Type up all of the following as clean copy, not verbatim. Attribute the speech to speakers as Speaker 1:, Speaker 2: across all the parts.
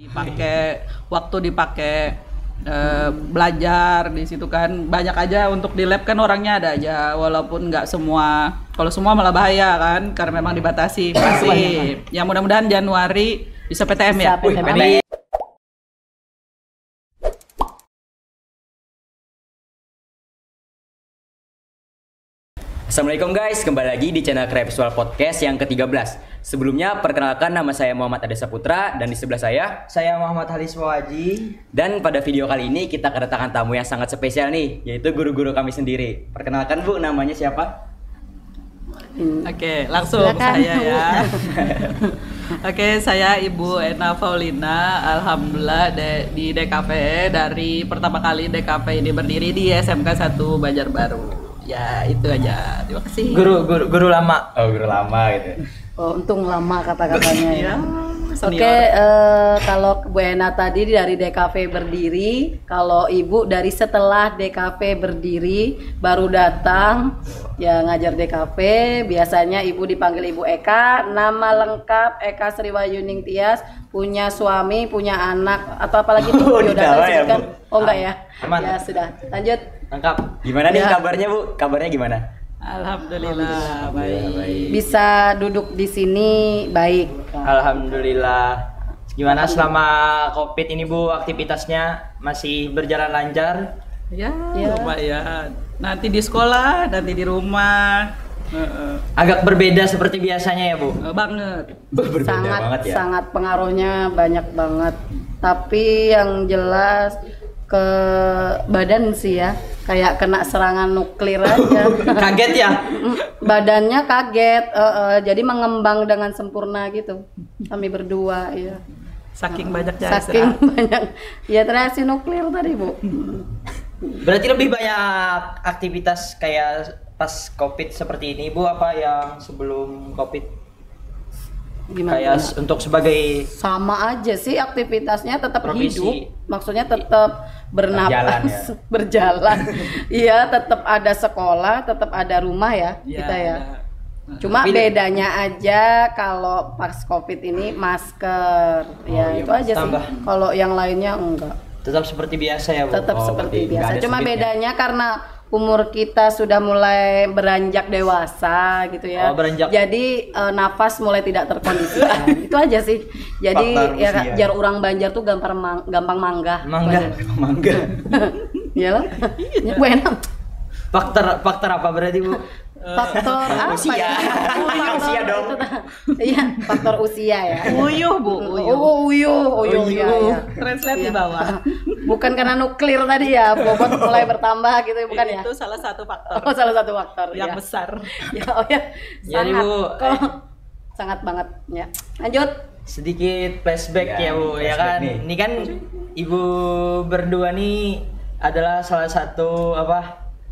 Speaker 1: Dipakai belajar di situ kan banyak aja. Untuk di lab kan orangnya ada aja, walaupun nggak semua. Kalau semua malah bahaya kan, karena memang dibatasi. Masih ya, mudah-mudahan Januari bisa PTM ya.
Speaker 2: PTM.
Speaker 3: Assalamualaikum guys, kembali lagi di channel Kreatif Visual Podcast yang ke-13. Sebelumnya perkenalkan, nama saya Muhammad Ade Saputra dan di sebelah saya
Speaker 2: Muhammad Halis Waji.
Speaker 3: Dan pada video kali ini kita kedatangan tamu yang sangat spesial nih, yaitu guru-guru kami sendiri. Perkenalkan Bu, namanya siapa?
Speaker 1: Oke, langsung saya ya. Oke, saya Ibu Ena Paulina. Alhamdulillah di DKV dari pertama kali DKV ini berdiri di SMK 1 Banjarbaru. Ya itu aja, terima kasih.
Speaker 2: Guru lama.
Speaker 3: Oh, guru lama gitu.
Speaker 4: Oh, untung lama kata-katanya ya.
Speaker 1: Oke,
Speaker 4: kalau Bu Ena tadi dari DKV berdiri, kalau Ibu dari setelah DKV berdiri baru datang ya ngajar DKV. Biasanya Ibu dipanggil Ibu Eka, nama lengkap Eka Sriwayuning Tias, punya suami, punya anak atau apalagi tuh
Speaker 3: Udah ya, Bu.
Speaker 4: Oh enggak ya?
Speaker 2: Aman.
Speaker 4: Ya sudah, lanjut.
Speaker 3: Lengkap. Gimana nih
Speaker 4: Ya.
Speaker 3: kabarnya Bu? Kabarnya gimana?
Speaker 1: Alhamdulillah baik.
Speaker 4: Bisa duduk di sini baik.
Speaker 2: Alhamdulillah. Gimana selama COVID ini Bu, aktivitasnya masih berjalan lancar?
Speaker 1: Ya,
Speaker 4: Ya.
Speaker 1: lumayan. Nanti di sekolah, nanti di rumah.
Speaker 2: Agak berbeda seperti biasanya ya Bu?
Speaker 1: Banget.
Speaker 3: Berbeda
Speaker 4: sangat
Speaker 3: banget ya.
Speaker 4: sangat pengaruhnya banyak banget, tapi yang jelas ke badan sih ya kayak kena serangan nuklir aja.
Speaker 2: Kaget ya?
Speaker 4: Badannya kaget, jadi mengembang dengan sempurna gitu kami berdua ya,
Speaker 1: Saking banyaknya
Speaker 4: saking banyak ya reaksi nuklir tadi Bu.
Speaker 2: Berarti lebih banyak aktivitas kayak pas COVID seperti ini Bu, apa yang sebelum COVID?
Speaker 4: Gimana?
Speaker 2: Kayak untuk sebagai
Speaker 4: Sama aja sih aktivitasnya, tetap
Speaker 2: Profesi.
Speaker 4: hidup, maksudnya tetap
Speaker 3: Berjalan
Speaker 4: bernapas,
Speaker 3: ya.
Speaker 4: berjalan. Iya, tetap ada sekolah, tetap ada rumah ya, kita ya. Cuma
Speaker 2: Tapi-
Speaker 4: bedanya aja kalau pas COVID ini masker, ya
Speaker 3: iya,
Speaker 4: itu aja
Speaker 2: tambah.
Speaker 4: sih. Kalau yang lainnya enggak,
Speaker 2: tetap seperti biasa ya Bu?
Speaker 4: tetap
Speaker 3: Oh,
Speaker 4: seperti
Speaker 3: berarti nggak
Speaker 4: biasa.
Speaker 3: ada
Speaker 4: Cuma
Speaker 3: sulitnya.
Speaker 4: bedanya karena umur kita sudah mulai beranjak dewasa gitu ya.
Speaker 2: Oh, beranjak.
Speaker 4: Jadi nafas mulai tidak terkondisikan. Itu aja sih. Jadi
Speaker 3: Faktor
Speaker 4: ya
Speaker 3: usia.
Speaker 4: jar orang Banjar tuh gampang manggah.
Speaker 2: Mangga.
Speaker 3: Mangga.
Speaker 4: Iyalah. Ya, Bu enak.
Speaker 2: Faktor apa berarti Bu?
Speaker 4: Faktor apa
Speaker 3: usia.
Speaker 4: ya?
Speaker 3: Usia dong.
Speaker 4: Iya, faktor usia ya.
Speaker 1: Uyuh Bu, uyuh.
Speaker 4: Oh, uyuh, ya, ya.
Speaker 1: Translate di bawah.
Speaker 4: Bukan karena nuklir tadi ya, bobot mulai bertambah gitu bukan ya?
Speaker 1: Itu salah satu faktor
Speaker 4: Oh, salah satu faktor
Speaker 1: yang
Speaker 4: ya.
Speaker 1: besar.
Speaker 4: Ya, oh ya.
Speaker 2: Jadi,
Speaker 4: Sangat.
Speaker 2: Bu,
Speaker 4: Kalau sangat banget ya. Lanjut.
Speaker 2: Sedikit flashback
Speaker 3: Ya,
Speaker 2: ya Bu, ya
Speaker 3: flashback
Speaker 2: kan?
Speaker 3: nih.
Speaker 2: Ini kan Ibu berdua nih adalah salah satu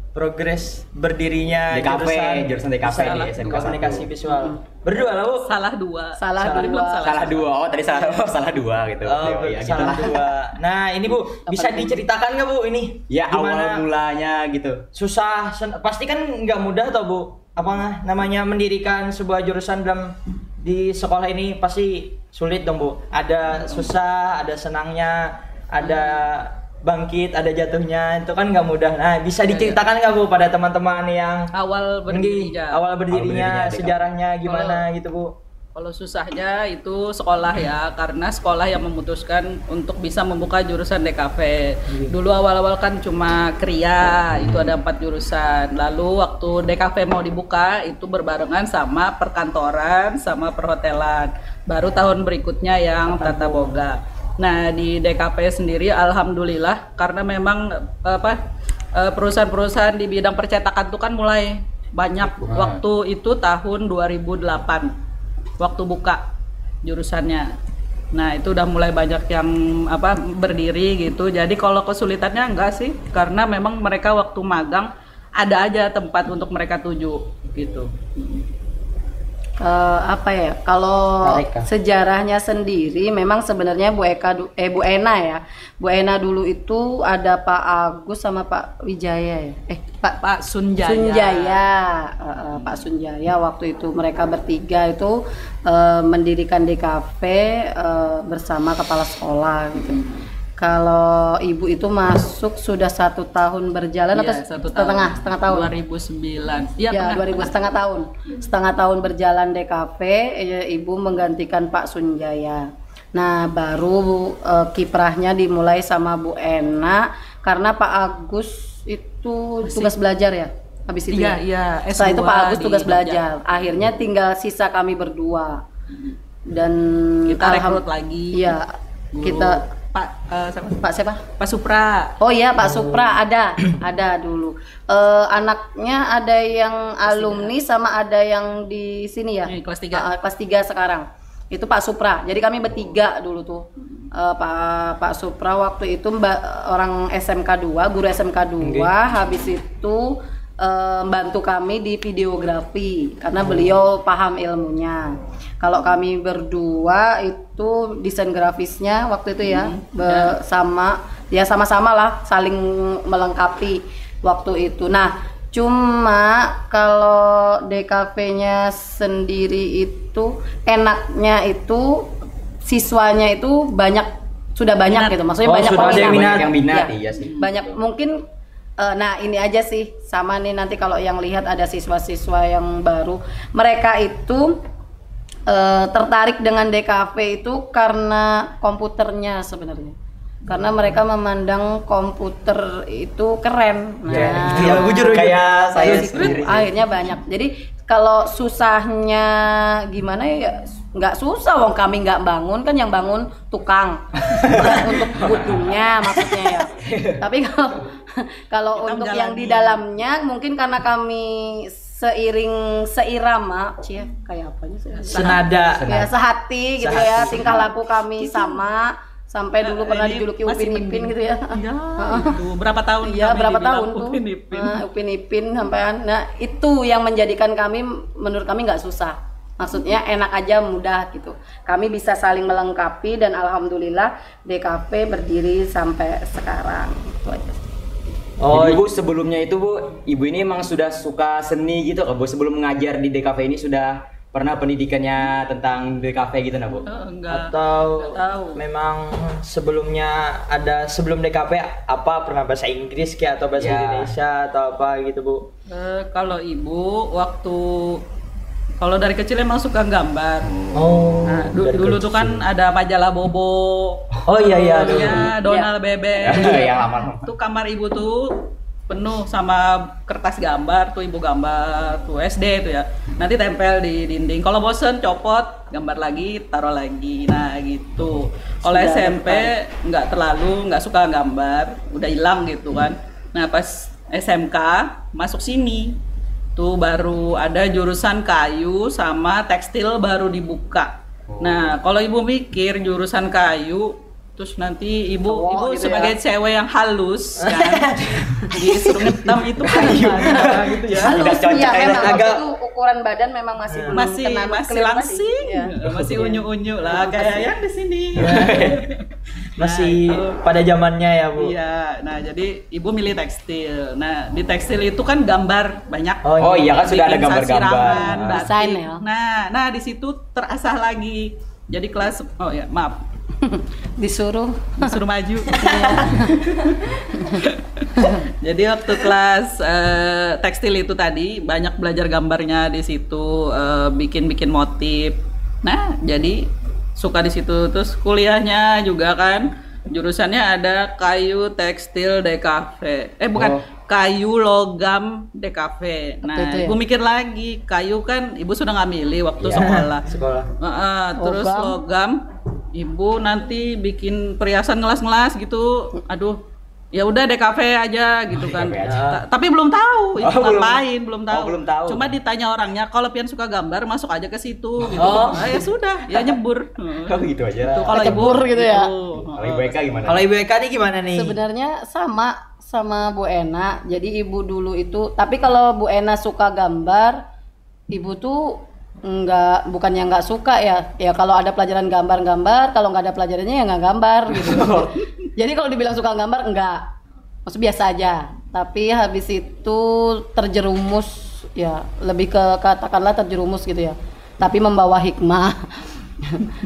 Speaker 2: progres berdirinya
Speaker 3: DKV, jurusan DKV
Speaker 2: Salah
Speaker 3: di SMK
Speaker 2: dua, komunikasi visual. Berdua lah Bu.
Speaker 1: Salah dua.
Speaker 4: Salah
Speaker 1: Tadi
Speaker 4: dua.
Speaker 1: belum
Speaker 3: Salah dua. Oh, tadi salah dua gitu.
Speaker 2: Oh,
Speaker 3: Iya, gitu
Speaker 2: salah
Speaker 3: lah.
Speaker 2: dua. Nah, ini Bu, bisa diceritakan nggak Bu ini?
Speaker 3: Ya
Speaker 2: Gimana
Speaker 3: awal mulanya gitu.
Speaker 2: susah, pasti kan nggak mudah tau Bu. Apa namanya mendirikan sebuah jurusan dalam di sekolah ini pasti sulit dong Bu. Ada susah, ada senangnya, ada bangkit, ada jatuhnya, itu kan nggak mudah. Nah, bisa diceritakan nggak Bu pada teman-teman yang
Speaker 1: Awal berdirinya.
Speaker 2: awal berdirinya,
Speaker 3: berdirinya,
Speaker 2: sejarahnya gimana gitu Bu?
Speaker 1: Kalau susahnya itu sekolah ya, karena sekolah yang memutuskan untuk bisa membuka jurusan DKV. Dulu awal-awal kan cuma Kria, itu ada 4 jurusan. Lalu waktu DKV mau dibuka itu berbarengan sama perkantoran, sama perhotelan. Baru tahun berikutnya yang tata boga. Nah di DKV sendiri alhamdulillah karena memang perusahaan-perusahaan di bidang percetakan itu kan mulai banyak. Waktu itu tahun 2008 waktu buka jurusannya. Nah itu udah mulai banyak yang berdiri gitu. Jadi kalau kesulitannya enggak sih, karena memang mereka waktu magang ada aja tempat untuk mereka tuju gitu.
Speaker 4: Apa ya? Kalau
Speaker 2: Tarik, Kak.
Speaker 4: sejarahnya sendiri, memang sebenarnya Bu Ena ya. Bu Ena dulu itu ada Pak Agus sama Pak Wijaya ya.
Speaker 1: Pak Sunjaya.
Speaker 4: Sunjaya, Pak Sunjaya waktu itu mereka bertiga itu mendirikan DKV bersama kepala sekolah gitu. Kalau ibu itu masuk sudah 1 tahun berjalan
Speaker 1: Iya,
Speaker 4: atau
Speaker 1: 1
Speaker 4: setengah tahun?
Speaker 1: 2009.
Speaker 4: Ya,
Speaker 1: Iya,
Speaker 4: 2000 setengah tahun berjalan DKV, ibu menggantikan Pak Sunjaya. Nah, baru kiprahnya dimulai sama Bu Ena karena Pak Agus itu tugas belajar ya. Habis itu
Speaker 1: Iya,
Speaker 4: ya.
Speaker 1: iya.
Speaker 4: Setelah itu
Speaker 1: S2
Speaker 4: Pak Agus
Speaker 1: di
Speaker 4: tugas
Speaker 1: Jogja.
Speaker 4: belajar. Akhirnya tinggal sisa kami berdua. Dan
Speaker 1: Kita rekrut lagi.
Speaker 4: Iya,
Speaker 1: Guru.
Speaker 4: kita
Speaker 1: Siapa?
Speaker 4: Pak siapa?
Speaker 1: Pak Supra.
Speaker 4: Oh iya, Pak Supra ada dulu. Anaknya ada yang alumni sama ada yang di sini ya.
Speaker 1: Kelas 3.
Speaker 4: Kelas 3 sekarang. Itu Pak Supra. Jadi kami bertiga dulu tuh. Pak Supra waktu itu orang SMK 2, guru SMK 2, habis itu bantu kami di videografi karena beliau paham ilmunya. Kalau kami berdua itu desain grafisnya waktu itu ya sama-sama lah saling melengkapi waktu itu. Nah, cuma kalau DKV-nya sendiri itu enaknya itu siswanya itu sudah banyak gitu. Maksudnya banyak
Speaker 2: sudah ada
Speaker 4: peminat.
Speaker 3: yang minat,
Speaker 4: Ya,
Speaker 3: iya sih.
Speaker 4: banyak mungkin nah ini aja sih sama nih nanti kalau yang lihat ada siswa-siswa yang baru mereka itu tertarik dengan DKV itu karena komputernya sebenarnya karena mereka memandang komputer itu keren. Nah,
Speaker 2: Iya, jujur
Speaker 3: kayak saya
Speaker 4: dari situ
Speaker 3: sendiri.
Speaker 4: akhirnya banyak. Jadi kalau susahnya gimana ya nggak susah, wong kami nggak bangun kan, yang bangun tukang untuk butuhnya maksudnya ya. Tapi kalau
Speaker 1: Kita
Speaker 4: untuk
Speaker 1: menjalani.
Speaker 4: yang di dalamnya mungkin karena kami seirama, kayak apanya sih?
Speaker 2: Senada.
Speaker 4: Ya sehati gitu ya, tingkah laku kami sama. Sampai dulu pernah
Speaker 1: Ini
Speaker 4: dijuluki
Speaker 1: masih
Speaker 4: Upin Ipin gitu ya.
Speaker 1: Iya, itu berapa tahun?
Speaker 4: Iya,
Speaker 1: kami
Speaker 4: berapa
Speaker 1: dibilang
Speaker 4: tahun tuh?
Speaker 1: Upin Ipin.
Speaker 4: Upin Ipin sampean. Nah, itu yang menjadikan kami, menurut kami nggak susah. Maksudnya enak aja, mudah gitu. Kami bisa saling melengkapi dan alhamdulillah DKV berdiri sampai sekarang. Itu aja.
Speaker 3: Oh, Ibu sebelumnya itu Bu, Ibu ini emang sudah suka seni gitu kan Bu? Sebelum mengajar di DKV ini sudah pernah pendidikannya tentang DKV gitu nah Bu?
Speaker 1: Enggak.
Speaker 2: Atau
Speaker 1: Nggak tahu.
Speaker 2: memang sebelumnya ada sebelum DKP apa pernah bahasa Inggris kayak atau bahasa
Speaker 3: Ya.
Speaker 2: Indonesia atau apa gitu Bu?
Speaker 1: Kalau ibu waktu kalau dari kecil emang suka gambar.
Speaker 2: Oh.
Speaker 1: Nah,
Speaker 2: dari
Speaker 1: dulu tuh
Speaker 2: kecil.
Speaker 1: kan ada majalah Bobo.
Speaker 2: Oh iya iya. dulu.
Speaker 1: Ya, Donald Bebek.
Speaker 3: Yang lama-lama.
Speaker 1: Tuh kamar ibu tuh penuh sama kertas gambar, tuh ibu gambar tuh SD tuh ya. Nanti tempel di dinding. Kalau bosen copot, gambar lagi, taruh lagi. Nah, gitu. Kalau
Speaker 4: Sudah
Speaker 1: SMP nggak suka gambar, udah hilang gitu kan. Nah, pas SMK masuk sini tuh baru ada jurusan kayu sama tekstil baru dibuka. Nah, kalau ibu mikir jurusan kayu terus nanti ibu
Speaker 4: Cowok gitu
Speaker 1: sebagai
Speaker 4: ya.
Speaker 1: cewek yang halus kan disuruh ngetam itu kan gimana gitu ya.
Speaker 3: Tidak
Speaker 4: Halus,
Speaker 3: cocok,
Speaker 4: iya,
Speaker 3: kayak
Speaker 4: memang
Speaker 2: agak-
Speaker 4: waktu itu ukuran badan memang masih belum
Speaker 1: masih
Speaker 4: kena
Speaker 1: masih
Speaker 4: nuklir
Speaker 1: langsing,
Speaker 4: Iya.
Speaker 1: masih unyu-unyu lah kayak yang di sini.
Speaker 2: Masih
Speaker 1: Nah, itu.
Speaker 2: pada zamannya ya Bu.
Speaker 1: Iya, nah jadi ibu milih tekstil. Nah di tekstil itu kan gambar banyak.
Speaker 2: Oh,
Speaker 3: Oh iya kan sudah ada
Speaker 1: Bikin
Speaker 3: gambar-gambar.
Speaker 1: sasirangan,
Speaker 3: Nah.
Speaker 1: batik.
Speaker 4: Desain ya.
Speaker 1: Nah di situ terasah lagi. Jadi kelas, oh ya maaf,
Speaker 4: Disuruh
Speaker 1: disuruh maju. Jadi waktu kelas tekstil itu tadi banyak belajar gambarnya di situ, bikin-bikin motif. Nah, jadi suka di situ. Terus kuliahnya juga kan jurusannya ada kayu tekstil DKV. Bukan,
Speaker 3: Oh.
Speaker 1: kayu logam DKV. Nah,
Speaker 4: itu ya?
Speaker 1: ibu mikir lagi, kayu kan ibu sudah nggak milih waktu
Speaker 2: Iya,
Speaker 1: sekolah.
Speaker 2: Sekolah.
Speaker 1: Terus logam, ibu nanti bikin perhiasan ngelas-ngelas gitu. Aduh, ya udah DKV aja gitu kan.
Speaker 3: DKV aja.
Speaker 1: Tapi belum tahu itu
Speaker 3: Oh,
Speaker 1: ngapain, belum tahu.
Speaker 3: belum tahu.
Speaker 1: Cuma ditanya orangnya, kalau pian suka gambar masuk aja ke situ gitu.
Speaker 3: Oh.
Speaker 1: Ya sudah, ya nyebur.
Speaker 3: Oh gitu aja.
Speaker 1: Tuh, kalau ibu
Speaker 4: Kecebur gitu ya?
Speaker 3: Kalau Ibu Eka gimana?
Speaker 2: Kalau Ibu Eka nih gimana nih?
Speaker 4: sebenarnya sama Bu Ena. Jadi ibu dulu itu, tapi kalau Bu Ena suka gambar, ibu tuh bukannya nggak suka ya. Ya kalau ada pelajaran gambar, kalau nggak ada pelajarannya ya nggak gambar gitu. Jadi kalau dibilang suka gambar enggak. Maksud biasa aja. Tapi habis itu terjerumus ya, lebih ke katakanlah terjerumus gitu ya. Tapi membawa hikmah.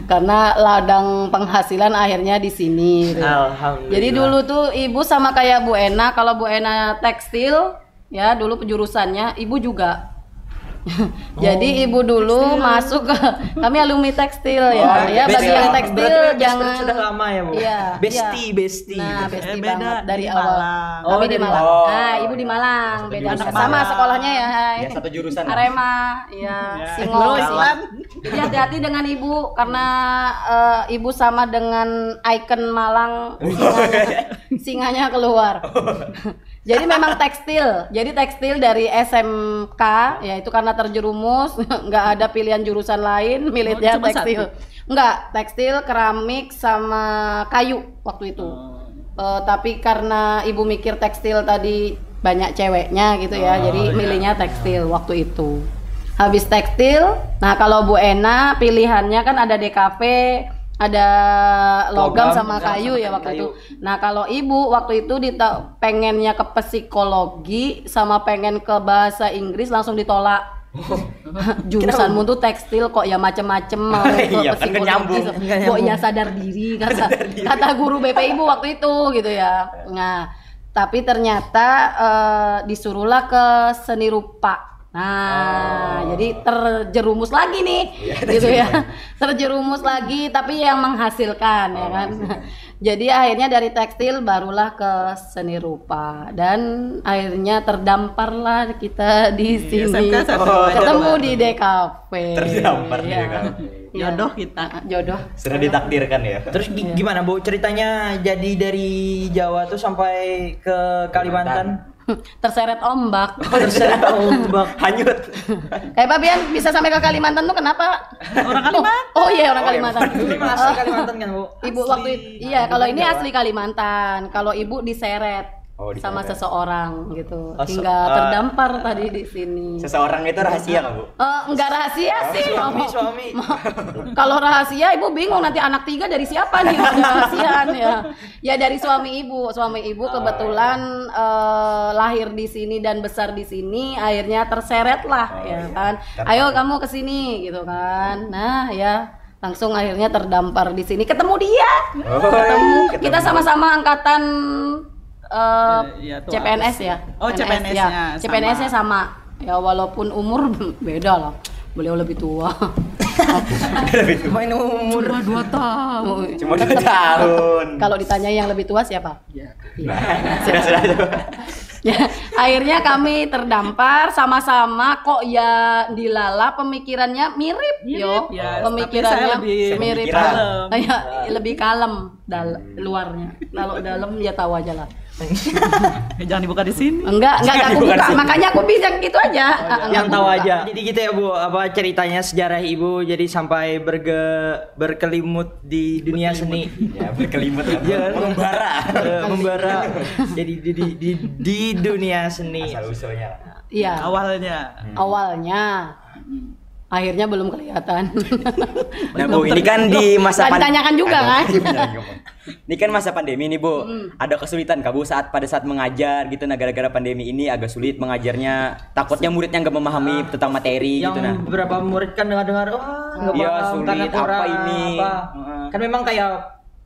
Speaker 4: Karena ladang penghasilan akhirnya di sini gitu.
Speaker 2: Alhamdulillah.
Speaker 4: Jadi dulu tuh ibu sama kayak Bu Ena, kalau Bu Ena tekstil ya dulu penjurusannya, ibu juga. Jadi ibu dulu masuk ke kami alumni tekstil ya. Ya bagi yang tekstil jangan
Speaker 2: sudah lama ya, Bu.
Speaker 4: Iya.
Speaker 2: Besti.
Speaker 4: Nah, besti
Speaker 1: beda
Speaker 4: banget dari
Speaker 1: di
Speaker 4: awal.
Speaker 1: Malang.
Speaker 4: Kami di
Speaker 2: dari
Speaker 4: Malang.
Speaker 3: Malang.
Speaker 4: Nah, ibu di Malang.
Speaker 3: Satu
Speaker 4: Beda
Speaker 3: jurusan.
Speaker 4: sama sekolahnya ya.
Speaker 3: Ya satu jurusan.
Speaker 4: Arema, ya, Singo.
Speaker 1: Islam.
Speaker 4: Jadi hati-hati dengan ibu karena ibu sama dengan ikon Malang, singanya keluar. Jadi memang tekstil. Jadi tekstil dari SMK, ya itu karena terjerumus, nggak ada pilihan jurusan lain, milihnya
Speaker 1: cuma
Speaker 4: tekstil. Enggak, tekstil, keramik sama kayu waktu itu. Tapi karena ibu mikir tekstil tadi banyak ceweknya gitu ya, jadi milihnya tekstil waktu itu. Habis tekstil, nah kalau Bu Ena pilihannya kan ada DKV, ada logam sama kayu ya waktu itu. Nah kalau ibu waktu itu pengennya ke psikologi sama pengen ke bahasa Inggris langsung ditolak. Jurusanmu tuh tekstil kok ya macem-macem mau ke
Speaker 3: Iya, kan
Speaker 4: psikologi,
Speaker 3: nyambung.
Speaker 4: kok ya sadar diri kata guru BP ibu waktu itu gitu ya. Nah tapi ternyata disuruhlah ke seni rupa. Nah, jadi terjerumus lagi nih, gitu ya, terjerumus lagi, tapi yang menghasilkan, ya kan. Jadi akhirnya dari tekstil barulah ke seni rupa dan akhirnya terdamparlah kita di sini,
Speaker 1: SMK
Speaker 4: ketemu di DKV.
Speaker 3: Terdampar di
Speaker 4: Ya.
Speaker 3: DKV.
Speaker 4: Ya.
Speaker 1: Jodoh kita.
Speaker 4: Jodoh.
Speaker 3: Sudah ditakdirkan ya.
Speaker 2: Terus gimana, Bu, ceritanya jadi dari Jawa tuh sampai ke Kalimantan?
Speaker 4: Terseret ombak.
Speaker 2: Terseret ombak.
Speaker 3: Hanyut.
Speaker 4: Kayak Fabian bisa sampai ke Kalimantan tuh kenapa?
Speaker 1: Orang Kalimantan.
Speaker 4: Oh iya orang Kalimantan.
Speaker 2: Itu asli Kalimantan kan, Bu?
Speaker 4: Ibu
Speaker 2: Asli
Speaker 4: waktu itu, iya kalau ini
Speaker 2: Jawa.
Speaker 4: asli Kalimantan. Kalau ibu diseret
Speaker 3: Diseret.
Speaker 4: sama seseorang gitu,
Speaker 2: Oh,
Speaker 4: hingga terdampar tadi di sini.
Speaker 3: Seseorang itu rahasia nggak, Bu?
Speaker 4: Enggak rahasia sih.
Speaker 2: Suami.
Speaker 4: Kalau rahasia ibu bingung nanti anak 3 dari siapa nih ada rahasiaan ya. Ya dari suami ibu. Suami ibu kebetulan lahir di sini dan besar di sini, akhirnya terseret lah ya kan. Ayo kamu ke sini gitu kan. Nah ya langsung akhirnya terdampar di sini. Ketemu dia. Ketemu. Kita sama-sama angkatan
Speaker 1: Iya, tuh
Speaker 4: CPNS ya.
Speaker 1: Oh, CPNS-nya
Speaker 4: ya.
Speaker 1: sama.
Speaker 4: CPNS-nya sama. Ya walaupun umur beda lah. Beliau lebih tua.
Speaker 2: Main umur.
Speaker 1: Cuma 2 tahun.
Speaker 3: Cuma 2 tahun.
Speaker 4: Kalau ditanya yang lebih tua siapa?
Speaker 1: Ya.
Speaker 3: Sudah.
Speaker 4: Ya, akhirnya kami terdampar sama-sama kok ya dilala pemikirannya mirip yo.
Speaker 1: ya,
Speaker 4: Pemikirannya
Speaker 1: tapi saya lebih
Speaker 4: mirip.
Speaker 3: kalem.
Speaker 4: Ya, lebih kalem luarnya. Kalau dalam ya tahu aja lah.
Speaker 1: Jangan dibuka di sini.
Speaker 4: Enggak aku
Speaker 3: Bukan
Speaker 4: buka.
Speaker 3: sih.
Speaker 4: Makanya aku bilang gitu aja.
Speaker 2: Yang
Speaker 4: Aku
Speaker 2: tahu
Speaker 4: buka.
Speaker 2: aja. Jadi gitu ya, Bu, apa ceritanya sejarah Ibu jadi sampai berkelimut di dunia seni.
Speaker 3: Ya, berkelimut.
Speaker 2: Iya,
Speaker 3: Membara.
Speaker 2: Membara. Jadi di dunia seni.
Speaker 3: Asal usulnya.
Speaker 4: Iya. Awalnya. Akhirnya belum kelihatan.
Speaker 3: Nah, Bu, ini kan di masa
Speaker 4: Tadi tanyakan juga kan?
Speaker 3: Ini kan masa pandemi nih, Bu. Ada kesulitan kah, Bu, pada saat mengajar gitu, nah gara-gara pandemi ini agak sulit mengajarnya. Takutnya muridnya nggak memahami tentang materi
Speaker 2: Yang
Speaker 3: gitu nah.
Speaker 2: beberapa murid kan dengar-dengar, wah nggak
Speaker 3: Iya,
Speaker 2: paham
Speaker 3: sulit,
Speaker 2: karena kurang
Speaker 3: apa ini?
Speaker 2: apa.
Speaker 3: Heeh.
Speaker 2: Kan memang kayak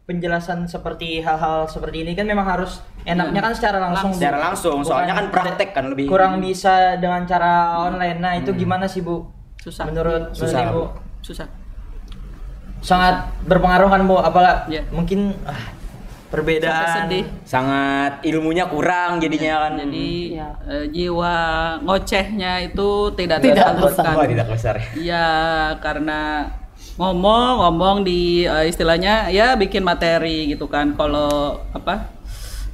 Speaker 2: penjelasan seperti hal-hal seperti ini kan memang harus enaknya kan secara langsung. Bu.
Speaker 3: Secara langsung,
Speaker 2: Bukan
Speaker 3: soalnya kan praktek kan lebih.
Speaker 2: kurang bisa dengan cara online. Nah, itu gimana sih, Bu?
Speaker 1: Susah.
Speaker 2: Menurut
Speaker 3: Susah,
Speaker 2: Ibu
Speaker 1: Susah.
Speaker 2: sangat berpengaruh kan, Bu? Apalagi
Speaker 1: Iya.
Speaker 2: mungkin
Speaker 1: Sampai
Speaker 2: perbedaan.
Speaker 1: sedih.
Speaker 3: Sangat ilmunya kurang jadinya kan.
Speaker 1: Jadi
Speaker 4: Iya.
Speaker 1: jiwa ngocehnya itu tidak
Speaker 4: Tidak
Speaker 1: tersalurkan.
Speaker 3: Wah, tidak besar.
Speaker 1: Iya, karena ngomong di istilahnya ya bikin materi gitu kan. Kalau apa?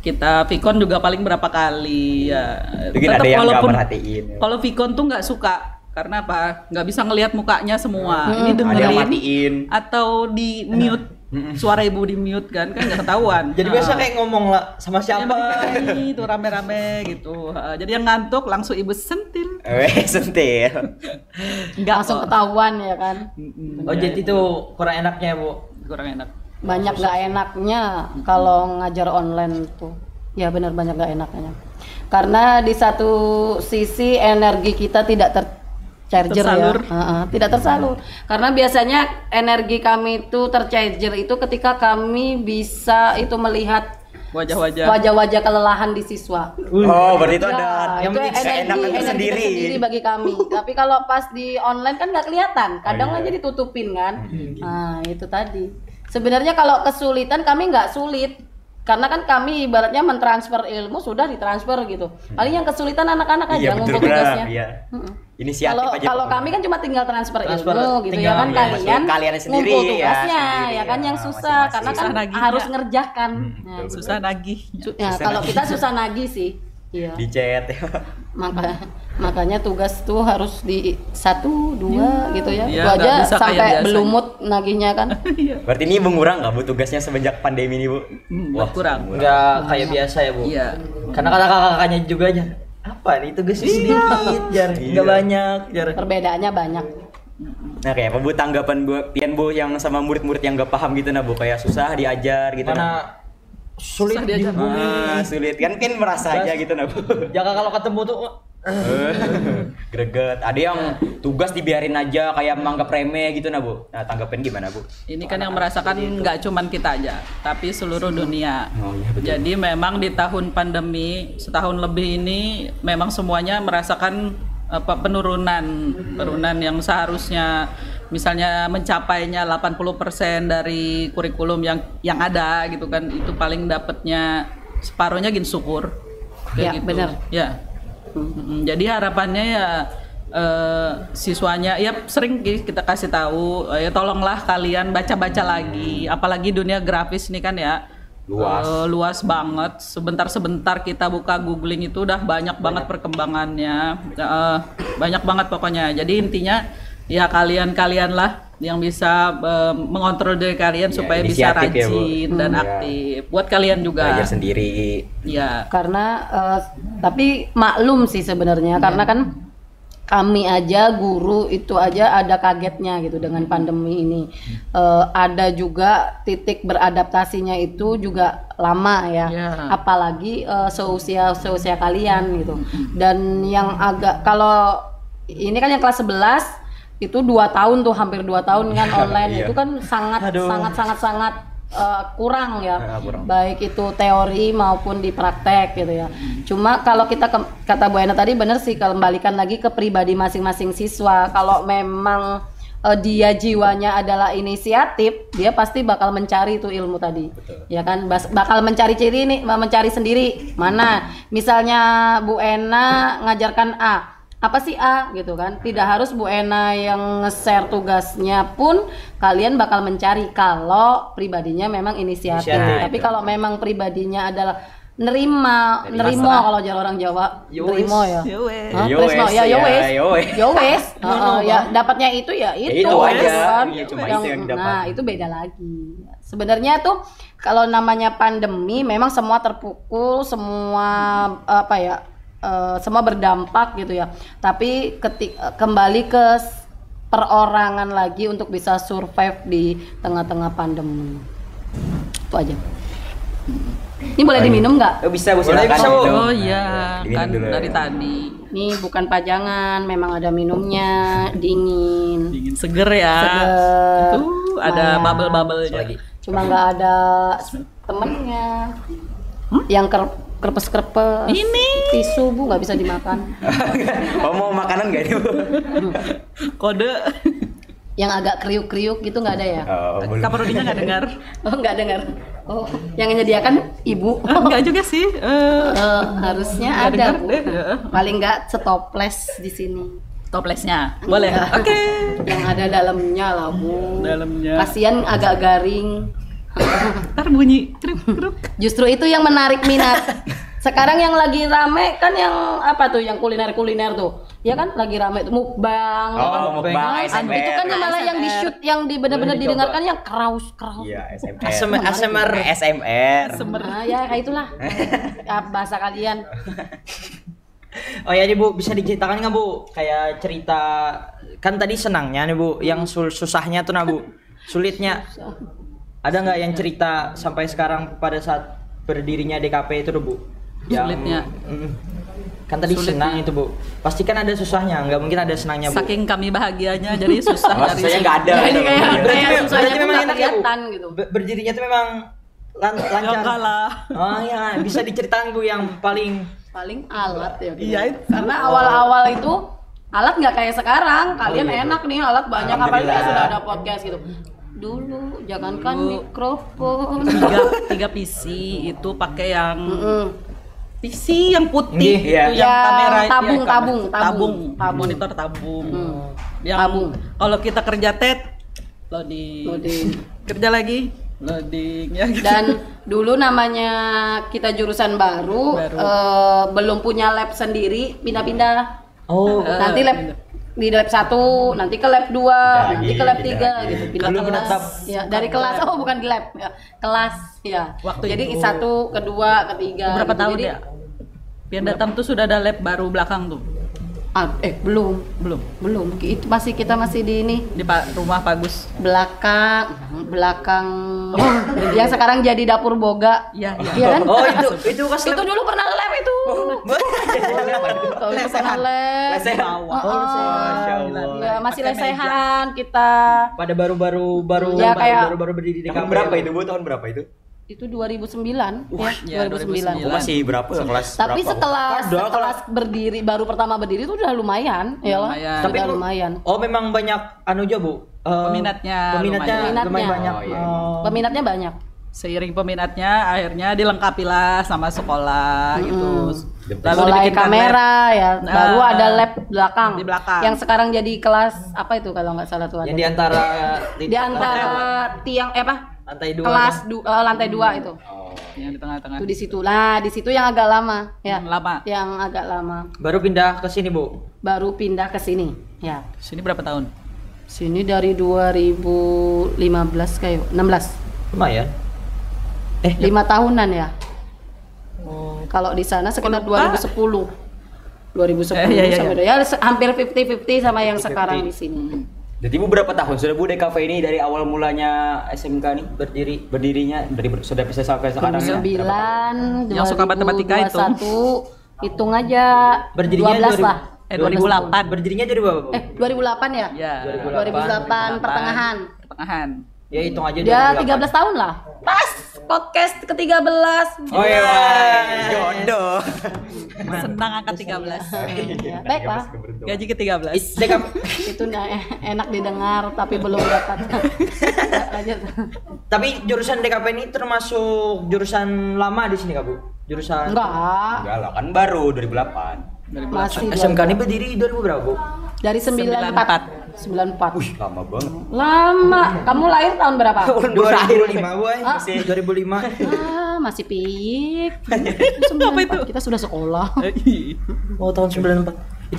Speaker 1: Kita Vicon juga paling berapa kali ya.
Speaker 3: Mungkin
Speaker 1: Tetap
Speaker 3: ada yang nggak
Speaker 1: walaupun
Speaker 3: merhatiin.
Speaker 1: kalau Vicon tuh nggak suka karena apa? Nggak bisa ngelihat mukanya semua. Ini
Speaker 3: Ada yang
Speaker 1: dengerin
Speaker 3: matiin.
Speaker 1: atau di mute suara ibu di mute kan nggak ketahuan.
Speaker 2: Jadi biasa kayak ngomong lah sama siapa.
Speaker 1: Itu rame-rame gitu. Jadi yang ngantuk langsung ibu sentil.
Speaker 3: Sentil.
Speaker 1: Enggak
Speaker 4: Langsung ketahuan ya kan.
Speaker 2: Oh jadi itu kurang enaknya Bu.
Speaker 1: kurang enak.
Speaker 4: Banyak gak enaknya kalau ngajar online tuh. Ya benar banyak gak enaknya. Karena di satu sisi energi kita tidak tersalur ya. Tidak tersalur. Karena biasanya energi kami itu tercharger itu ketika kami bisa itu melihat wajah-wajah kelelahan di siswa.
Speaker 3: Oh, berarti itu
Speaker 4: Ya,
Speaker 3: ada
Speaker 4: itu energi
Speaker 3: sendiri.
Speaker 4: tersendiri bagi kami. Tapi kalau pas di online kan nggak kelihatan. Kadang aja ditutupin kan. Nah, itu tadi. Sebenarnya kalau kesulitan kami nggak sulit. Karena kan kami ibaratnya mentransfer ilmu sudah ditransfer gitu. Paling yang kesulitan anak-anak aja ngumpul tugasnya.
Speaker 3: Iya. Inisiatif aja.
Speaker 4: Kalau kami kan cuma tinggal transfer ilmu gitu ya kan,
Speaker 3: kalian sendiri
Speaker 4: ngumpul tugasnya
Speaker 3: ya,
Speaker 4: ya kan yang susah karena kan harus ngerjakan. Nah,
Speaker 1: susah nagih.
Speaker 4: Ya, kalau kita susah nagih sih. Iya.
Speaker 3: Di chat.
Speaker 4: Makanya tugas tuh harus di 1, 2 gitu ya.
Speaker 1: Iya,
Speaker 4: Itu aja
Speaker 1: bisa kayak
Speaker 4: sampai
Speaker 1: biasanya.
Speaker 4: belumut nagihnya kan.
Speaker 3: Berarti ini mengurang nggak Bu tugasnya semenjak pandemi ini Bu?
Speaker 1: Kurang.
Speaker 2: Enggak kayak biasa ya Bu.
Speaker 1: Iya.
Speaker 2: Karena kakak-kakaknya juga aja. Apa nih tugasnya sedikit jar, enggak banyak jar.
Speaker 4: Perbedaannya banyak.
Speaker 3: Nah kayak apa Bu tanggapan Bu Pian Bu yang sama murid-murid yang nggak paham gitu nah Bu, kayak susah diajar gitu
Speaker 2: Mana sulit
Speaker 1: Susah diajar.
Speaker 2: dihubungi.
Speaker 3: sulit kan merasa aja gitu nah Bu.
Speaker 2: Jangan kalau ketemu tuh
Speaker 3: Greget. Ada yang tugas dibiarin aja kayak menganggap remeh gitu nah Bu. Nah tanggapin gimana Bu?
Speaker 1: Ini kan yang merasakan nggak cuman kita aja, tapi seluruh dunia.
Speaker 3: Oh, iya, betul.
Speaker 1: Jadi memang di tahun pandemi setahun lebih ini memang semuanya merasakan penurunan yang seharusnya misalnya mencapainya 80% dari kurikulum yang ada gitu kan, itu paling dapatnya separuhnya gin syukur.
Speaker 4: Ya, benar.
Speaker 1: Ya. Jadi harapannya ya siswanya ya sering kita kasih tahu ya tolonglah kalian baca-baca lagi, apalagi dunia grafis ini kan ya luas banget. Sebentar-sebentar kita buka googling itu udah banyak banget perkembangannya, banyak banget pokoknya. Jadi intinya ya kalian lah yang bisa mengontrol diri kalian supaya bisa rajin
Speaker 3: ya,
Speaker 1: dan aktif. Buat kalian juga.
Speaker 3: Belajar sendiri.
Speaker 1: Ya.
Speaker 4: Karena tapi maklum sih sebenarnya karena kan kami aja guru itu aja ada kagetnya gitu dengan pandemi ini. Ada juga titik beradaptasinya itu juga lama ya. Apalagi seusia kalian gitu. Dan yang agak kalau ini kan yang kelas 11 itu 2 tahun tuh hampir 2 tahun kan online. Itu kan sangat kurang ya, baik itu teori maupun di praktek gitu ya. Cuma kalau kita kata Bu Ena tadi bener sih, kembalikan lagi ke pribadi masing-masing siswa. Kalau memang dia jiwanya adalah inisiatif, dia pasti bakal mencari itu ilmu tadi. Betul. Ya kan, bakal mencari mencari sendiri. Mana misalnya Bu Ena ngajarkan A, apa sih A gitu kan, tidak harus Bu Ena yang nge-share tugasnya pun kalian bakal mencari kalau pribadinya memang inisiatif. Tapi kalau memang pribadinya adalah nerimo kalau orang Jawa nerimo ya. Yowes. Ya dapatnya itu ya itu
Speaker 3: aja.
Speaker 4: Kan?
Speaker 3: Ya, cuma itu yang dapat.
Speaker 4: Nah, itu beda lagi. Sebenarnya tuh kalau namanya pandemi memang semua terpukul, semua semua berdampak gitu ya. Tapi kembali ke perorangan lagi untuk bisa survive di tengah-tengah pandemi. Itu aja. Ini boleh diminum nggak?
Speaker 3: Bisa Bu, silakan.
Speaker 2: Bisa, Bu.
Speaker 1: Oh iya, kan dari tadi.
Speaker 4: Ini bukan pajangan, memang ada minumnya, dingin.
Speaker 1: Dingin seger ya.
Speaker 4: Seger.
Speaker 1: Tuh ada bubble-bubble lagi.
Speaker 4: Cuma nggak ada temennya. Yang kerpes-kerpes.
Speaker 1: Ini
Speaker 4: tisu Bu, nggak bisa dimakan.
Speaker 3: Oh, mau makanan nggak ini Bu?
Speaker 1: Kode.
Speaker 4: Yang agak kriuk-kriuk gitu nggak ada ya?
Speaker 1: Kaparodinya nggak dengar.
Speaker 4: Oh, nggak dengar. Oh, yang menyediakan ibu.
Speaker 1: Enggak juga sih.
Speaker 4: Harusnya ada Bu. Paling nggak setoples di sini.
Speaker 1: Toplesnya boleh. Oke.
Speaker 4: Yang ada dalamnya lah Bu.
Speaker 1: Dalamnya.
Speaker 4: Kasian agak garing.
Speaker 1: Ntar bunyi kruk.
Speaker 4: Justru itu yang menarik minat. Sekarang yang lagi rame kan yang apa tuh, yang kuliner tuh, Ya kan lagi rame itu mukbang.
Speaker 3: Oh, mukbang, ASMR.
Speaker 4: Itu kan malah yang di shoot, yang di benar-benar
Speaker 2: Boleh dicoba.
Speaker 4: didengarkan yang kraus.
Speaker 3: Iya, ASMR.
Speaker 2: ASMR.
Speaker 3: ASMR.
Speaker 4: Nah, ya kayak itulah. Ya, bahasa kalian.
Speaker 2: Oh ya nih Bu, bisa diceritakan nggak Bu? Kayak cerita, kan tadi senangnya nih Bu, yang susahnya tuh nah Bu, sulitnya. Ada nggak yang cerita sampai sekarang pada saat berdirinya DKP itu tuh Bu?
Speaker 1: Sulitnya.
Speaker 2: Kan tadi
Speaker 1: Sulitnya.
Speaker 2: senang itu Bu, pasti kan ada susahnya, nggak mungkin ada senangnya Bu.
Speaker 1: Saking kami bahagianya jadi susah
Speaker 3: Oh,
Speaker 1: dari
Speaker 3: susahnya nggak ada.
Speaker 4: Jadi kayak
Speaker 2: Berarti
Speaker 4: susahnya tuh
Speaker 2: memang
Speaker 4: nggak
Speaker 2: enak ya Bu?
Speaker 4: kelihatan gitu.
Speaker 2: Berdirinya tuh memang
Speaker 1: Ya
Speaker 2: lancar.
Speaker 1: enggak lah.
Speaker 2: Oh ya, bisa diceritakan Bu yang paling
Speaker 4: Paling alat ya.
Speaker 1: Iya, itu.
Speaker 4: Karena awal-awal itu alat nggak kayak sekarang. Kalian enak nih alat banyak, apalagi
Speaker 3: Alhamdulillah.
Speaker 4: sudah ada podcast gitu. Dulu jangankan
Speaker 1: Dulu.
Speaker 4: mikrofon.
Speaker 1: tiga PC itu pakai yang
Speaker 4: Mm-mm.
Speaker 1: PC yang putih
Speaker 2: Iya.
Speaker 1: itu yang
Speaker 4: Yang
Speaker 1: kamera
Speaker 4: tabung.
Speaker 1: monitor tabung. Yang
Speaker 4: Tabung.
Speaker 1: kalau kita kerja loading.
Speaker 4: Loading.
Speaker 1: Kerja lagi loading ya gitu.
Speaker 4: Dan dulu namanya kita jurusan baru. Belum punya lab sendiri, pindah-pindah.
Speaker 2: oh
Speaker 4: Nanti lab di lab 1, nanti ke lab 2, nanti ke lab 3 gitu. Pindah
Speaker 2: Dulu
Speaker 4: kelas.
Speaker 2: menetap.
Speaker 4: Ya, dari kelas bukan di lab, ya. Kelas ya.
Speaker 1: Waktu
Speaker 4: Jadi
Speaker 1: itu.
Speaker 4: 1, kedua, ketiga.
Speaker 1: Berapa
Speaker 4: gitu.
Speaker 1: tahun
Speaker 4: Jadi,
Speaker 1: ya? Pian datang tuh sudah ada lab baru belakang tuh.
Speaker 4: belum.
Speaker 1: Belum.
Speaker 4: Itu kita masih di ini
Speaker 1: Di rumah Pak Gus.
Speaker 4: belakang yang sekarang jadi dapur boga.
Speaker 1: Iya, iya.
Speaker 4: Iya kan?
Speaker 2: oh itu pas
Speaker 4: Itu dulu pernah lab itu. Kalau itu pernah lab.
Speaker 3: Lesehan.
Speaker 2: Masya Allah.
Speaker 4: Ya, masih
Speaker 1: Pakai
Speaker 4: lesehan kita.
Speaker 2: Pada baru
Speaker 4: Ya, kayak-
Speaker 2: berdiri di
Speaker 3: Tahun
Speaker 2: DKP.
Speaker 3: berapa itu Bu? Tahun berapa itu?
Speaker 4: Itu 2009
Speaker 1: ya,
Speaker 4: 2009.
Speaker 1: 2009.
Speaker 3: Masih berapa kelas
Speaker 4: Tapi
Speaker 3: berapa?
Speaker 4: setelah berdiri pertama berdiri itu udah lumayan, ya lah.
Speaker 1: Lumayan.
Speaker 2: Tapi
Speaker 4: Udah
Speaker 2: lu-
Speaker 4: lumayan.
Speaker 2: Oh memang banyak anu aja Bu.
Speaker 1: Peminatnya
Speaker 2: lumayan
Speaker 4: lumayan.
Speaker 2: banyak.
Speaker 3: Oh, iya.
Speaker 4: Peminatnya banyak.
Speaker 1: Seiring peminatnya akhirnya dilengkapi lah sama sekolah gitu.
Speaker 4: Mulai
Speaker 1: dibikinkan
Speaker 4: kamera ya,
Speaker 1: Nah,
Speaker 4: baru ada lab belakang.
Speaker 1: di belakang.
Speaker 4: Yang sekarang jadi kelas apa itu kalau nggak salah tuh ada.
Speaker 2: Yang di antara
Speaker 4: Di antara tiang
Speaker 2: lantai 2.
Speaker 4: kelas lantai 2 itu.
Speaker 1: yang di tengah-tengah.
Speaker 4: Itu di situ. Nah, di situ yang agak lama ya.
Speaker 1: Lama.
Speaker 4: Yang agak lama.
Speaker 2: Baru pindah ke sini Bu.
Speaker 4: Baru pindah ke sini. Ya.
Speaker 1: Sini berapa tahun?
Speaker 4: Sini dari 2015 kayak 16.
Speaker 2: Lumayan.
Speaker 4: 5 tahunan ya.
Speaker 2: Oh.
Speaker 4: Kalau di sana sekitar
Speaker 1: Lupa.
Speaker 4: 2010. 2010
Speaker 1: Iya.
Speaker 4: sampai ya hampir 50-50 sama yang sekarang di sini.
Speaker 3: Jadi Bu berapa tahun sudah Bu DKV ini dari awal mulanya SMK nih berdirinya sudah bisa sampai sekarang ya?
Speaker 4: 2009,
Speaker 1: Yang suka matematika itu.
Speaker 4: 2021, hitung aja
Speaker 2: Berdirinya
Speaker 4: 12 lah.
Speaker 1: 2008.
Speaker 2: Berdirinya dari berapa Bu?
Speaker 4: 2008 ya?
Speaker 1: Ya.
Speaker 4: 2008 pertengahan.
Speaker 1: Pertengahan.
Speaker 2: Ya hitung aja
Speaker 4: Ya
Speaker 2: 2008.
Speaker 4: 13 tahun lah. Pas podcast ke-13.
Speaker 3: Oh iya, jodoh.
Speaker 1: Senang angka 13.
Speaker 4: Ya, baiklah.
Speaker 1: Gaji ke-13.
Speaker 4: Itu enak didengar tapi belum dapat. Lanjut.
Speaker 2: Tapi jurusan DKP ini termasuk jurusan lama di sini Kak Bu? Jurusan
Speaker 4: Enggak.
Speaker 3: Enggak lah, kan baru 2008.
Speaker 4: Masih
Speaker 2: SMK ini berdiri 2000 berapa Bu?
Speaker 4: dari 94. 94.
Speaker 3: Wih, lama banget.
Speaker 4: Lama. Kamu lahir tahun berapa?
Speaker 2: 2005 Bu.
Speaker 4: Ah.
Speaker 2: Masih 2005.
Speaker 4: Masih pik.
Speaker 1: Apa itu?
Speaker 4: Kita sudah sekolah.
Speaker 2: Oh tahun 94.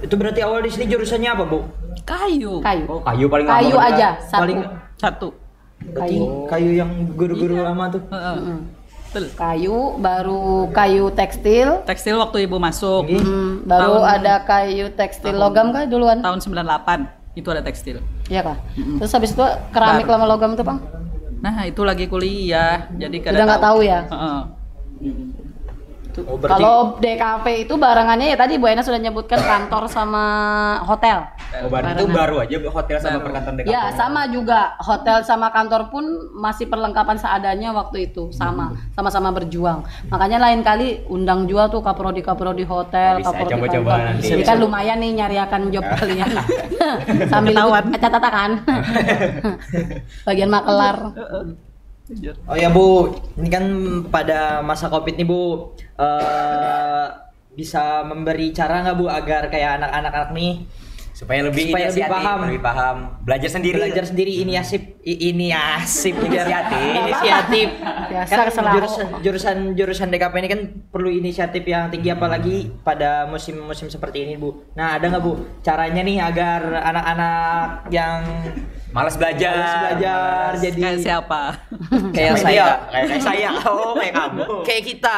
Speaker 2: Itu berarti awal di sini jurusannya apa Bu?
Speaker 1: Kayu.
Speaker 4: Kayu.
Speaker 3: Oh, kayu paling lama.
Speaker 4: Kayu
Speaker 3: berarti.
Speaker 4: aja. Satu.
Speaker 2: Paling
Speaker 1: Satu.
Speaker 2: berarti kayu yang guru-guru lama tuh.
Speaker 1: Heeh. Betul.
Speaker 4: Kayu, baru kayu tekstil.
Speaker 1: Tekstil waktu ibu masuk.
Speaker 4: Baru
Speaker 1: Tahun-
Speaker 4: ada kayu tekstil logam kah duluan?
Speaker 1: Tahun 98 itu ada tekstil.
Speaker 4: Iya kah? Terus habis itu keramik lama logam tuh, Bang?
Speaker 1: Nah, itu lagi kuliah. Jadi
Speaker 4: Udah nggak tahu ya?
Speaker 1: Heeh.
Speaker 2: Oh, berarti
Speaker 4: Kalau DKV itu barangannya ya tadi Bu Ena sudah nyebutkan kantor sama hotel.
Speaker 3: Oh, berarti itu baru aja hotel sama perkantoran DKV.
Speaker 4: Ya sama juga hotel sama kantor pun masih perlengkapan seadanya waktu itu sama-sama berjuang. Makanya lain kali undang juga tuh kaprodi hotel,
Speaker 3: Bisa,
Speaker 4: kaprodi
Speaker 3: coba-coba
Speaker 4: kantor.
Speaker 3: nanti.
Speaker 4: Jadi kan lumayan nih nyariakan job kalian sambil
Speaker 1: Ketahuan.
Speaker 4: catat-catakan bagian makelar.
Speaker 2: Oh ya Bu, ini kan pada masa Covid nih Bu, bisa memberi cara nggak Bu agar kayak anak-anak nih
Speaker 3: supaya lebih lebih paham, belajar sendiri
Speaker 2: ini asip inisiatif
Speaker 4: Biasa
Speaker 2: kan jurusan DKP ini kan perlu inisiatif yang tinggi, apalagi pada musim seperti ini Bu. Nah, ada nggak Bu caranya nih agar anak-anak yang
Speaker 3: malas belajar
Speaker 2: jadi
Speaker 1: Kayak siapa?
Speaker 2: kayak saya
Speaker 3: kayak kamu,
Speaker 2: kayak kita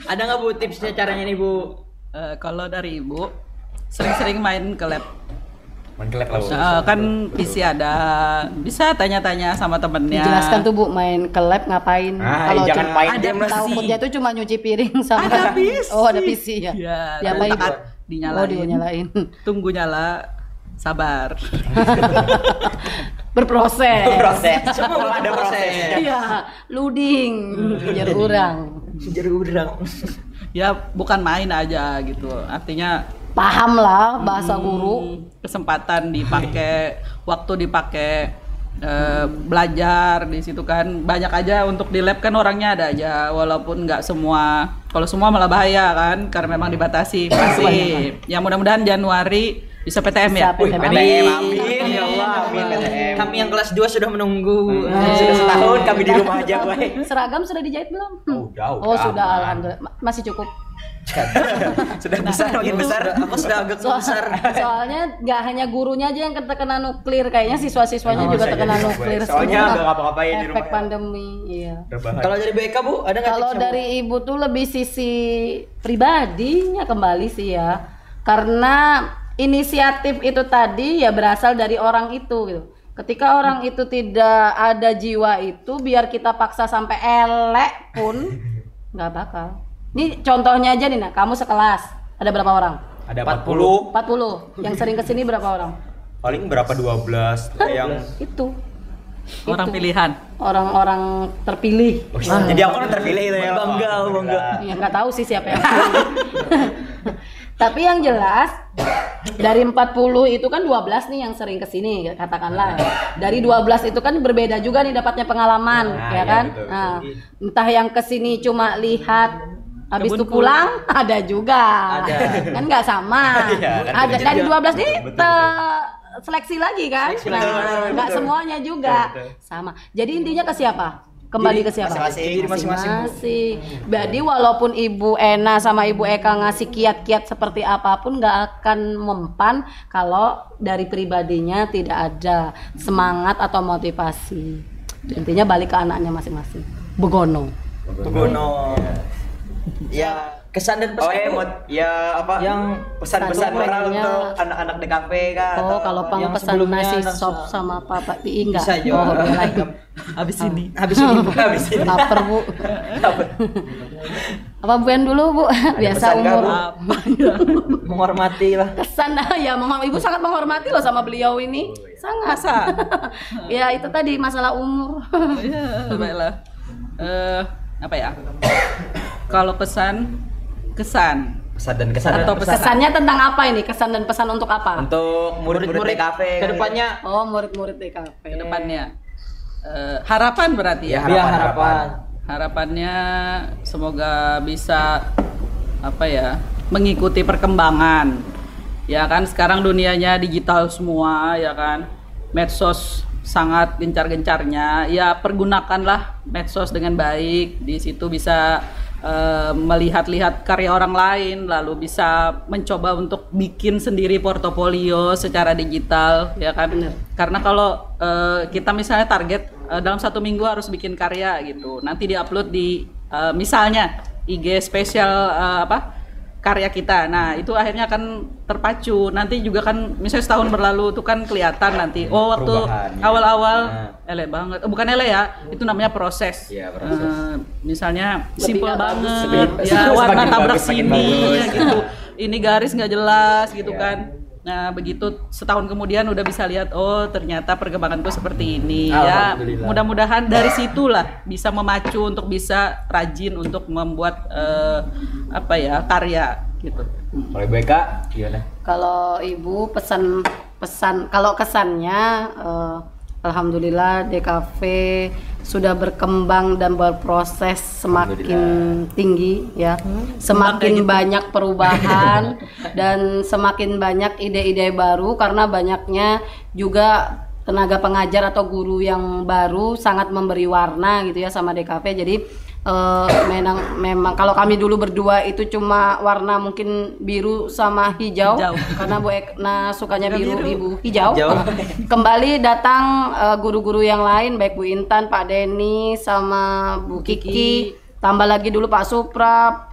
Speaker 2: ada nggak Bu tipsnya caranya nih Bu?
Speaker 1: Kalau dari Ibu sering-sering main ke lab.
Speaker 3: kan
Speaker 1: PC ada, bisa tanya-tanya sama temennya.
Speaker 4: Dijelaskan tuh Bu, main ke lab ngapain?
Speaker 3: Kalau jangan main game
Speaker 4: outputnya itu cuma nyuci piring sama
Speaker 1: Ada PC.
Speaker 4: Oh, ada PC ya.
Speaker 1: Iya,
Speaker 4: Diapain, Bu?
Speaker 1: dinyalain.
Speaker 4: Oh, dinyalain.
Speaker 1: Tunggu nyala, sabar.
Speaker 4: Berproses.
Speaker 2: Semua ada prosesnya.
Speaker 4: Iya, loading, biar orang.
Speaker 1: Ya bukan main aja gitu. Artinya
Speaker 4: Paham lah bahasa guru.
Speaker 1: kesempatan dipakai, waktu dipakai belajar di situ kan banyak aja. Untuk di lab kan orangnya ada aja, walaupun nggak semua. Kalau semua malah bahaya kan, karena memang dibatasi. Masih. Ya mudah-mudahan Januari bisa PTM ya.
Speaker 4: Bisa PTM.
Speaker 3: Amin ya Allah, amin PTM.
Speaker 2: Kami yang kelas 2 sudah menunggu.
Speaker 3: Sudah setahun kami di rumah aja, woy.
Speaker 4: Seragam sudah dijahit belum?
Speaker 3: Udah,
Speaker 4: Oh, sudah,
Speaker 3: aman.
Speaker 4: alhamdulillah. Masih cukup.
Speaker 3: Sudah besar, makin besar.
Speaker 2: Aku sudah agak besar.
Speaker 4: Soalnya nggak hanya gurunya aja yang terkena nuklir, kayaknya siswa-siswanya juga terkena nuklir.
Speaker 3: Soalnya
Speaker 4: semua.
Speaker 3: nggak ngapa-ngapain di rumah.
Speaker 4: Efek pandemi, iya.
Speaker 2: Kalau dari BK Bu, ada nggak
Speaker 4: Kalau
Speaker 2: tipsnya, Bu?
Speaker 4: dari ibu tuh lebih sisi pribadinya kembali sih ya, karena inisiatif itu tadi ya berasal dari orang itu gitu. Ketika orang itu tidak ada jiwa itu, biar kita paksa sampai elek pun nggak bakal. Ini contohnya aja nih, nah, kamu sekelas ada berapa orang?
Speaker 3: Ada 40.
Speaker 4: 40. Yang sering kesini berapa orang?
Speaker 3: Paling berapa 12 yang
Speaker 4: Itu.
Speaker 1: Orang pilihan.
Speaker 4: Orang-orang terpilih.
Speaker 3: jadi aku kan terpilih itu ya.
Speaker 2: Bangga.
Speaker 4: Ya nggak tahu sih siapa yang tapi yang jelas dari 40 itu kan 12 nih yang sering kesini katakanlah. Dari 12 itu kan berbeda juga nih dapatnya pengalaman,
Speaker 3: Nah,
Speaker 4: ya
Speaker 3: iya,
Speaker 4: kan?
Speaker 3: betul.
Speaker 4: Nah, entah yang kesini cuma lihat habis itu
Speaker 1: Kebun
Speaker 4: pulang ada juga.
Speaker 2: Ada.
Speaker 4: Kan nggak sama.
Speaker 3: Iya, kan
Speaker 4: Ada
Speaker 3: beda
Speaker 4: dari
Speaker 3: juga.
Speaker 4: 12 nih
Speaker 3: Betul.
Speaker 4: seleksi lagi kan?
Speaker 2: Seleksi lagi.
Speaker 4: Nah, nggak semuanya juga sama. Jadi intinya ke siapa? Kembali ke siapa? Masing-masing. Jadi walaupun Ibu Ena sama Ibu Eka ngasih kiat-kiat seperti apapun nggak akan mempan kalau dari pribadinya tidak ada semangat atau motivasi. Intinya balik ke anaknya masing-masing. Begono.
Speaker 2: Ya, kesan dan
Speaker 3: Oh
Speaker 2: pesan Bu.
Speaker 3: ya apa?
Speaker 2: Yang
Speaker 3: pesan-pesan moral
Speaker 4: pesannya-
Speaker 3: untuk anak-anak DKP kan?
Speaker 4: Oh, kalau Pang
Speaker 2: yang
Speaker 4: pesan
Speaker 2: sebelumnya
Speaker 4: nasi
Speaker 2: langsung-
Speaker 4: sop sama Papa Pi enggak?
Speaker 2: Bisa aja.
Speaker 4: Oh, boleh.
Speaker 1: Habis ini.
Speaker 2: Habis ini Bu.
Speaker 3: Habis ini.
Speaker 4: Laper, Bu. Apa buan dulu, Bu? Biasa
Speaker 3: pesan nggak,
Speaker 4: umur.
Speaker 3: Bu?
Speaker 1: Apa ya?
Speaker 2: Menghormati lah.
Speaker 4: Kesan ya, Ibu sangat menghormati loh sama beliau ini. Sangat.
Speaker 1: Masa?
Speaker 4: Ya, itu tadi masalah umur.
Speaker 1: Ya, baiklah. Apa ya? Kalau kesan
Speaker 3: Pesan dan kesan
Speaker 1: Atau pesan.
Speaker 4: Kesannya tentang apa ini? Kesan dan pesan untuk apa?
Speaker 3: untuk murid-murid DKP
Speaker 2: ke depannya.
Speaker 4: Oh, murid-murid DKP.
Speaker 1: ke depannya. Harapan berarti ya.
Speaker 3: Ya,
Speaker 2: Ya,
Speaker 3: harapan.
Speaker 2: harapan.
Speaker 1: Harapannya semoga bisa apa ya, mengikuti perkembangan. Ya kan sekarang dunianya digital semua ya kan. Medsos sangat gencar-gencarnya. Ya pergunakanlah medsos dengan baik. Di situ bisa melihat-lihat karya orang lain, lalu bisa mencoba untuk bikin sendiri portofolio secara digital ya kan. Karena kalau kita misalnya target dalam 1 minggu harus bikin karya gitu, nanti diupload di misalnya IG spesial karya kita. Nah, itu akhirnya akan terpacu. Nanti juga kan misalnya setahun berlalu itu kan kelihatan nanti. Oh, waktu
Speaker 3: Perubahan, ya.
Speaker 1: awal-awal
Speaker 3: Nah.
Speaker 1: elek banget. Bukan elek ya, itu namanya proses.
Speaker 3: Iya, proses.
Speaker 1: Misalnya
Speaker 4: Lebih
Speaker 1: simple
Speaker 4: nggak
Speaker 1: banget.
Speaker 3: bagus.
Speaker 1: Ya, warna
Speaker 3: Semakin
Speaker 1: tabrak
Speaker 3: bagus, semakin
Speaker 1: sini
Speaker 3: bagus.
Speaker 1: ya gitu. Ini garis nggak jelas gitu
Speaker 3: Iya.
Speaker 1: kan. Nah, begitu setahun kemudian udah bisa lihat, oh ternyata perkembanganku seperti ini ya.
Speaker 2: Alhamdulillah.
Speaker 1: Mudah-mudahan dari situlah bisa memacu untuk bisa rajin untuk membuat karya gitu.
Speaker 3: Kalau Ibu Eka gimana?
Speaker 4: Kalau Ibu pesan kalau kesannya Alhamdulillah DKV sudah berkembang dan berproses semakin tinggi ya. Semakin banyak perubahan dan semakin banyak ide-ide baru karena banyaknya juga tenaga pengajar atau guru yang baru sangat memberi warna gitu ya sama DKV. Jadi memang kalau kami dulu berdua itu cuma warna mungkin biru sama hijau. Karena Bu Ekna sukanya biru, Ibu hijau. Kembali datang guru-guru yang lain baik Bu Intan, Pak Denny sama Bu Kiki, tambah lagi dulu Pak Supra,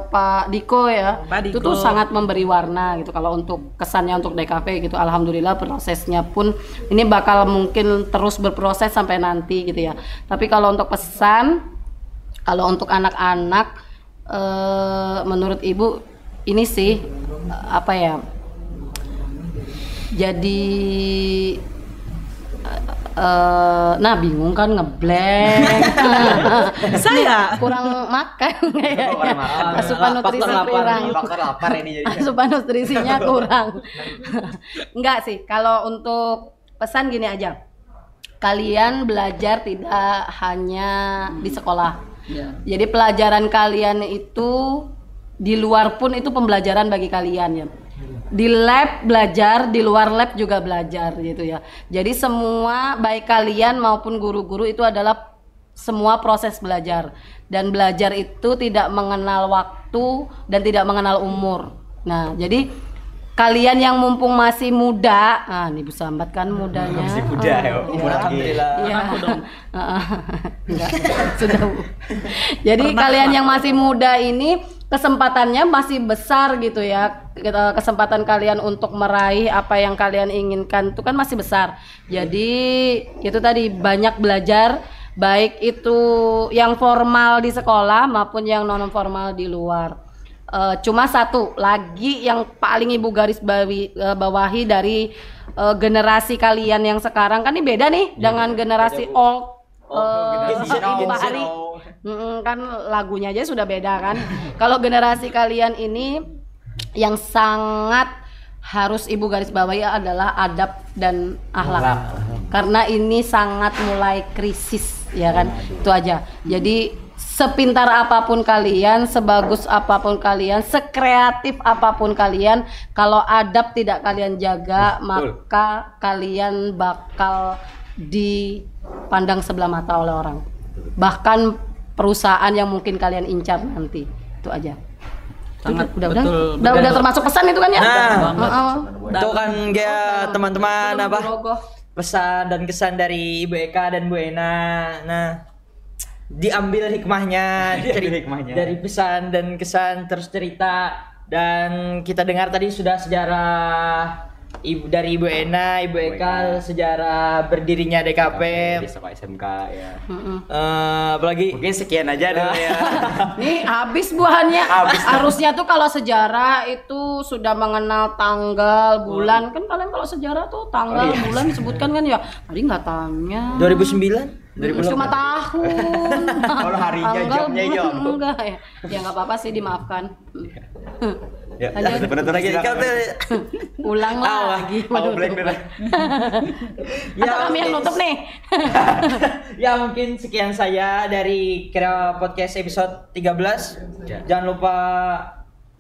Speaker 4: Pak Diko ya. Itu tuh sangat memberi warna gitu kalau untuk kesannya untuk DKV gitu. Alhamdulillah prosesnya pun ini bakal mungkin terus berproses sampai nanti gitu ya. Tapi kalau untuk pesan, kalau untuk anak-anak, menurut Ibu ini sih apa ya? Jadi, nah bingung kan ngeblank.
Speaker 1: Saya
Speaker 4: kurang makan kayaknya. Asupan nutrisi kurang.
Speaker 3: Faktor lapar ini jadi.
Speaker 4: Asupan nutrisinya kurang. Enggak sih. Kalau untuk pesan gini aja. Kalian belajar tidak hanya di sekolah. Jadi pelajaran kalian itu di luar pun itu pembelajaran bagi kalian ya. Di lab belajar, di luar lab juga belajar gitu ya. Jadi semua baik kalian maupun guru-guru itu adalah semua proses belajar. Dan belajar itu tidak mengenal waktu dan tidak mengenal umur. Nah, jadi kalian yang mumpung masih muda, nih Bu Sambat kan mudanya.
Speaker 3: Masih muda ya, umur
Speaker 2: Alhamdulillah.
Speaker 4: Iya. Enggak, sudah Bu. Jadi kalian yang masih muda ini kesempatannya masih besar gitu ya. Kesempatan kalian untuk meraih apa yang kalian inginkan itu kan masih besar. Jadi itu tadi banyak belajar, baik itu yang formal di sekolah maupun yang non formal di luar. Cuma satu lagi yang paling Ibu garis bawahi dari generasi kalian yang sekarang kan ini beda nih dengan generasi old. Pak Ari kan lagunya aja sudah beda kan. Kalau generasi kalian ini yang sangat harus Ibu garis bawahi adalah adab dan akhlak. Karena ini sangat mulai krisis ya kan. Itu aja. Jadi sepintar apapun kalian, sebagus apapun kalian, sekreatif apapun kalian, kalau adab tidak kalian jaga, maka kalian bakal dipandang sebelah mata oleh orang. Bahkan perusahaan yang mungkin kalian incar nanti. Itu aja.
Speaker 1: Sangat
Speaker 4: udah termasuk pesan itu kan ya?
Speaker 2: Itu kan ya teman-teman apa? Pesan dan kesan dari Ibu Eka dan Bu Ena. Nah, diambil hikmahnya, dari pesan dan kesan terus cerita, dan kita dengar tadi sudah sejarah dari Ibu Ena, Ibu Eka, sejarah berdirinya DKV
Speaker 3: di sekolah SMK ya.
Speaker 2: Apalagi
Speaker 3: Mungkin sekian aja dulu ya.
Speaker 4: Nih habis buahannya. Harusnya tuh kalau sejarah itu sudah mengenal tanggal, bulan. Kan kalian kalau sejarah tuh tanggal, bulan disebutkan kan ya. Tadi nggak tanya.
Speaker 2: 2009
Speaker 4: cuma tahun.
Speaker 3: Kalau harinya, jamnya ya.
Speaker 4: Enggak ya. Ya nggak apa-apa sih, dimaafkan.
Speaker 3: Ya,
Speaker 4: Lanjut.
Speaker 3: benar lagi.
Speaker 4: Ulang lagi.
Speaker 3: Blank dulu.
Speaker 4: Atau kami yang nutup nih.
Speaker 2: Ya mungkin sekian saya dari Kira Podcast episode 13.
Speaker 3: Ya.
Speaker 2: Jangan lupa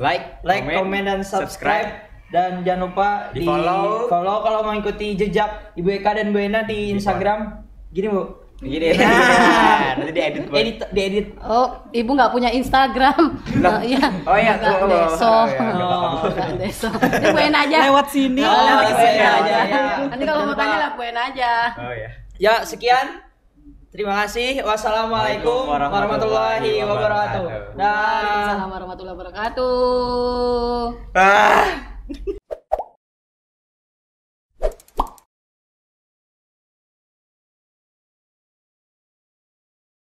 Speaker 3: Like,
Speaker 2: comment dan subscribe. Dan jangan lupa
Speaker 3: Di follow
Speaker 2: kalau mau ikuti jejak Ibu Eka dan Bu Ena di Instagram. Gini Bu.
Speaker 3: Gini. Nanti diedit.
Speaker 4: Oh, Ibu nggak punya Instagram? Iya.
Speaker 3: Oh iya.
Speaker 4: Nggak deso. Ini Bu Ena aja.
Speaker 1: lewat sini.
Speaker 2: Lewat sini aja.
Speaker 4: Nanti kalau mau tanya lah Bu Ena aja.
Speaker 3: Oh iya.
Speaker 2: Ya, sekian. Terima kasih. Wassalamualaikum warahmatullahi wabarakatuh.
Speaker 4: Waalaikumsalam warahmatullahi wabarakatuh.
Speaker 2: Ah.